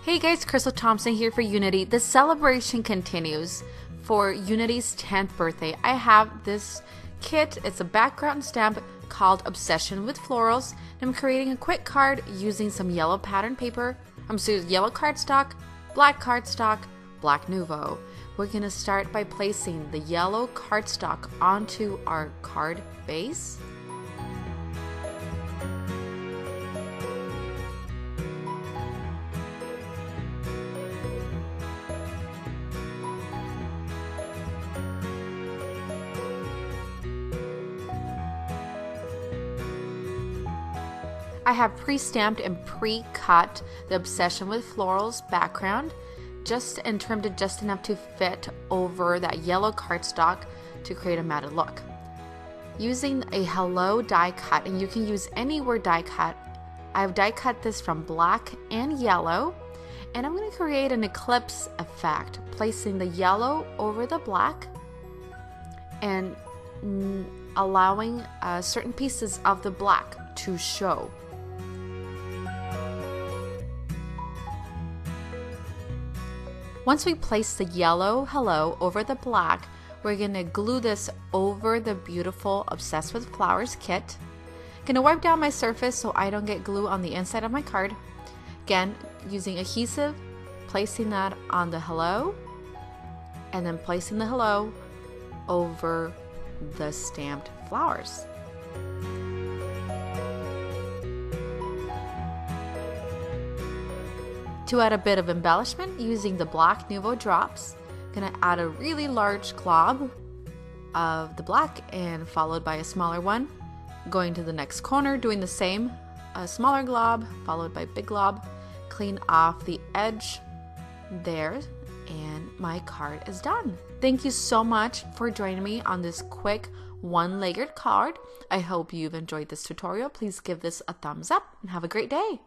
Hey guys, Crystal Thompson here for Unity. The celebration continues for Unity's 10th birthday. I have this kit. It's a background stamp called Obsession with Florals. I'm creating a quick card using some yellow pattern paper. I'm using yellow cardstock, black Nouveau. We're going to start by placing the yellow cardstock onto our card base. I have pre-stamped and pre-cut the Obsession with Florals background, and trimmed it just enough to fit over that yellow cardstock to create a matted look. Using a Hello Die Cut, and you can use any word die cut, I've die cut this from black and yellow, and I'm going to create an eclipse effect, placing the yellow over the black and allowing certain pieces of the black to show. Once we place the yellow hello over the black, we're going to glue this over the beautiful Obsessed with Flowers kit. Going to wipe down my surface so I don't get glue on the inside of my card. Again, using adhesive, placing that on the hello, and then placing the hello over the stamped flowers. To add a bit of embellishment, using the black Nouveau drops, gonna add a really large glob of the black and followed by a smaller one. Going to the next corner, doing the same, a smaller glob followed by big glob. Clean off the edge there, and my card is done. Thank you so much for joining me on this quick one-layered card. I hope you've enjoyed this tutorial. Please give this a thumbs up and have a great day.